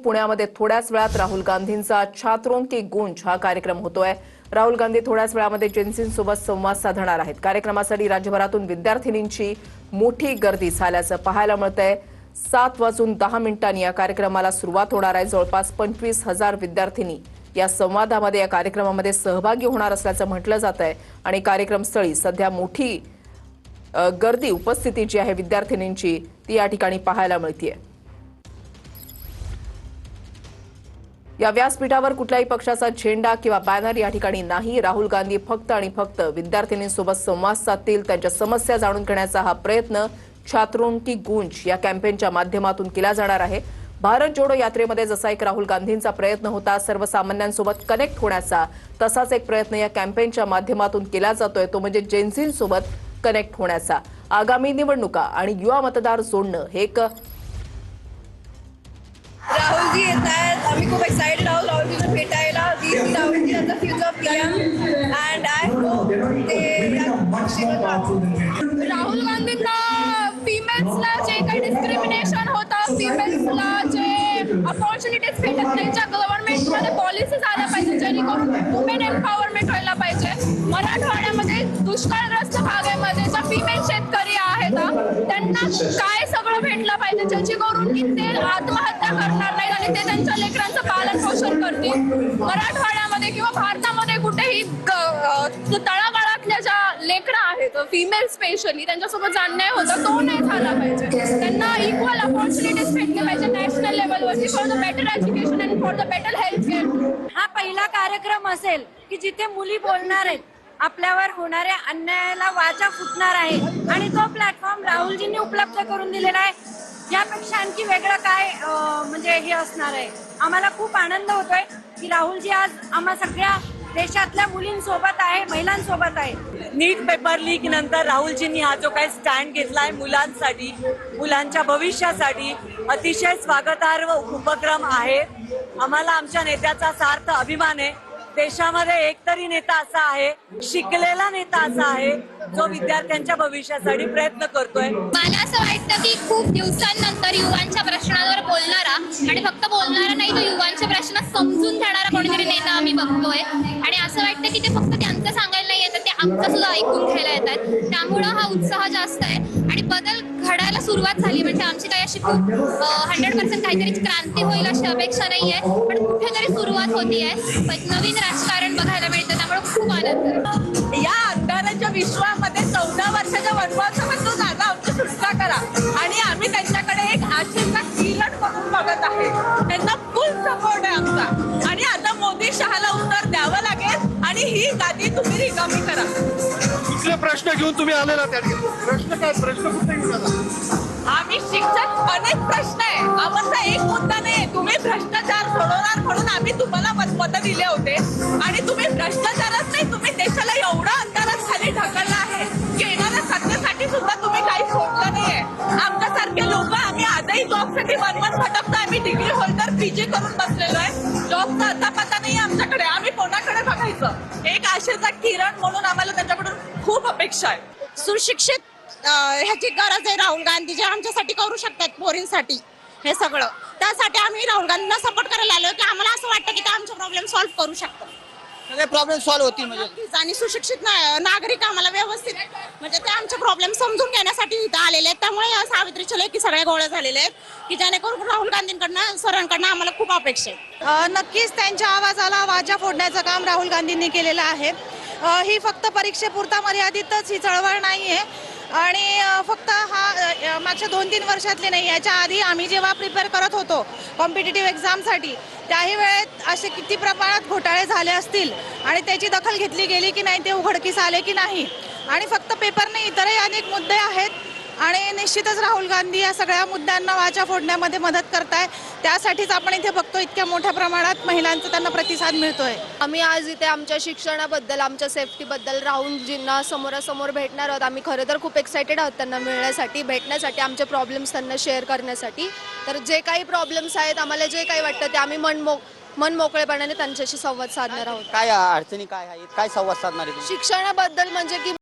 पुण्यामध्ये थोड्याच वेळात राहुल गांधींचा छात्रों की गूंज हा कार्यक्रम होतोय। राहुल गांधी थोड्याच वेळामध्ये जेन्सींसोबत संवाद साधणार आहेत। कार्यक्रमासाठी राज्यभरातून विद्यार्थिनींची मोठी गर्दी झाल्याचं पाहायला मिळतंय। 7:10 या कार्यक्रमाला सुरुवात होणार आहे। जवळपास 25,000 विद्यार्थिनी या संवादामध्ये या कार्यक्रमामध्ये सहभागी होणार असल्याचं म्हटलं जात आहे आणि कार्यक्रमस्थळी सध्या मोठी गर्दी उपस्थिती जी आहे विद्यार्थिनींची ती या ठिकाणी पाहायला मिळते। या व्यासपीठावर कुठल्याही पक्षाचा झेंडा किंवा बॅनर या ठिकाणी नाही। राहुल गांधी फक्त आणि फक्त विद्यार्थिनींसोबत संवाद साधतील, त्यांच्या समस्या जाणून घेण्याचा हा प्रयत्न छात्रों की गूंज या कॅम्पेनच्या माध्यमातून केला जाणार आहे। भारत जोडो यात्रेमध्ये जसा एक राहुल गांधींचा प्रयत्न होता सर्वसामान्यांसोबत कनेक्ट होण्याचा, तसाच एक प्रयत्न या कॅम्पेनच्या माध्यमातून केला जातोय, तो म्हणजे जेन्झींसोबत कनेक्ट होण्याचा। आगामी निवडणुका आणि युवा मतदार जोडणं हे एक राहुल जी येत आहेत, आम्ही खूप एक्साइटेड आहोत राहुलजींना भेटायला। राहुल जी आता future PM and I hope ते राहुल गांधींना फिमेल्सला जे काही डिस्क्रिमिनेशन होतं, फिमेल्सला जे अपॉर्च्युनिटीज भेटत नाही, ज्या गव्हर्नमेंटमध्ये पॉलिसीज आल्या पाहिजे जेणेकरून वुमेन एम्पॉवरमेंट व्हायला पाहिजे। मराठवाड्यामध्ये दुष्काळग्रस्त भागामध्ये ज्या फिमेल शेतकरी आहेत त्यांना काय सगळं भेटलं पाहिजे जेणेकरून की ते आत्महत्या करणार नाहीत आणि ते त्यांच्या लेकरांचं पालन पोषण करतील। मराठवाड्यामध्ये किंवा भारतामध्ये कुठेही तळागाळातल्या ज्या लेकरं आहेत फिमेल स्पेशली त्यांच्यासोबत जो अन्याय होता तो नाही झाला पाहिजे। त्यांना इक्वल अपॉर्च्युनिटीज भेटले पाहिजे नॅशनल लेवलवरती for the better education and for the better health care. हा पहिला कार्यक्रम असेल की जिथे मुली बोलणार आहेत, आपल्यावर होणाऱ्या अन्यायाला वाचा फुटणार आहे आणि तो प्लॅटफॉर्म राहुलजींनी उपलब्ध करून दिलेला आहे। यापेक्षा आणखी वेगळं काय म्हणजे हे असणार आहे। आम्हाला खूप आनंद होतोय की राहुलजी आज आम्हा सगळ्या देशातल्या मुलींसोबत आहे, महिलांसोबत आहे। नीट पेपर लीक नंतर राहुलजींनी हा जो काही स्टँड घेतलाय मुलांसाठी, मुलांच्या भविष्यासाठी अतिशय स्वागतार्ह उपक्रम आहे। आम्हाला आमच्या नेत्याचा सार्थ अभिमान आहे। देशामध्ये एकतरी नेता असा आहे, शिकलेला नेता असा आहे जो विद्यार्थ्यांच्या भविष्यासाठी प्रयत्न करतोय। मला असं वाटतं की खूप दिवसांनंतर युवांच्या प्रश्नांवर बोलणारा आणि फक्त बोलणारा नाही, तो युवांचे प्रश्न समजून घेणारा कोणीतरी नेता आम्ही बघतोय आणि असं वाटतं की ते फक्त त्यांचं सांगायला नाही येतात, ते आमचं सुद्धा ऐकून घ्यायला येतात। त्यामुळं हा उत्साह जास्त आहे आणि बदल घडायला सुरुवात झाली म्हणजे आमची काही अशी खूप 100% काहीतरी क्रांती होईल अशी अपेक्षा नाहीये, पण कुठेतरी सुरुवात होतीये, नवीन राजकारण बघायला मिळतं, त्यामुळे खूप आनंद आहे। या अंधाराच्या विश्वामध्ये 14 वर्षाच्या वनवासापासून दादा आमची सुटका करा आणि आम्ही त्यांच्याकडे एक आशेचा किरण म्हणून बघत आहे। त्यांना फुल सपोर्ट आहे आमचा आणि आता मोदी शहाला उत्तर द्यावं लागेल आणि ही गादी तुम्ही रिकामी करा। कुठले प्रश्न घेऊन तुम्ही आले ना त्या ठिकाणी? प्रश्न काय? प्रश्न कुठे घेऊन आला? आम्ही शिक्षक अनेक प्रश्न आहे, आमचा एक मुद्दा नाही। तुम्ही भ्रष्टाचार सोडवणार म्हणून आम्ही तुम्हाला मत दिले होते आणि तुम्ही भ्रष्टाचारच नाही, तुम्ही देशाला एवढा अंतरात खाली ढकलला आहे की येणाऱ्या सत्तेसाठी सुद्धा तुम्ही काही सोडलं नाहीये। आमच्यासारखे लोक आम्ही आजही जॉबसाठी वनवन भटकतो, आम्ही डिग्री होल्डर पीजी करून बसलेलो आहे। जॉबचा आता पत्ता नाही आमच्याकडे, आम्ही कोणाकडे बघायचं? एक आशेचा किरण म्हणून आम्हाला त्यांच्याकडून खूप अपेक्षा आहे। सुशिक्षित ह्याची गरज आहे राहुल गांधी जे आमच्यासाठी करू शकतात, पोरींसाठी हे सगळं। त्यासाठी आम्ही राहुल गांधींना सपोर्ट करायला आलो की आम्हाला असं वाटतं की ते आमचे प्रॉब्लेम सॉल्व्ह करू शकतात। सगळे प्रॉब्लेम सॉल्व्ह होतील म्हणजे आणि सुशिक्षित नागरिक आम्हाला व्यवस्थित म्हणजे ते आमचे प्रॉब्लेम समजून घेण्यासाठी इथं आलेले आहेत। त्यामुळे सावित्रीच्या लेकी सगळ्या गोळ्या झालेल्या आहेत की जेणेकरून राहुल गांधींकडनं सरांकडनं आम्हाला खूप अपेक्षा आहे। नक्कीच त्यांच्या आवाजाला वाचा फोडण्याचं काम राहुल गांधींनी केलेलं आहे। ही फक्त परीक्षेपुरता मर्यादितच ही चळवळ नाहीये आणि फक्त हा मागच्या 2-3 वर्षातली नाही, याच्या आधी आम्ही जेव्हा प्रिपेअर करत होतो कॉम्पिटिटिव्ह एक्झामसाठी त्याही वेळेत असे किती प्रमाणात घोटाळे झाले असतील आणि त्याची दखल घेतली गेली की नाही, ते उघडकीस आले की नाही। आणि फक्त पेपर नाही, इतरही अनेक मुद्दे आहेत आणि निश्चितच राहुल गांधी या सगळ्या मुद्द्यांना वाचा फोडण्यामध्ये मदत करताय। त्यासाठीच आपण इथे बघतो इतक्या मोठ्या प्रमाणात महिलांचा त्यांना प्रतिसाद मिळतोय। आम्ही आज इथे आमच्या शिक्षणाबद्दल, आमच्या सेफ्टीबद्दल राहुलजींना समोरासमोर भेटणार आहोत। आम्ही खरं तर खूप एक्सायटेड आहोत त्यांना मिळण्यासाठी, भेटण्यासाठी, आमचे प्रॉब्लेम्स त्यांना शेअर करण्यासाठी। तर जे काही प्रॉब्लेम्स आहेत, आम्हाला जे काही वाटतं ते आम्ही मन मोकळेपणाने त्यांच्याशी संवाद साधणार आहोत। काय अडचणी काय आहेत, काय संवाद साधणार आहे? शिक्षणाबद्दल म्हणजे की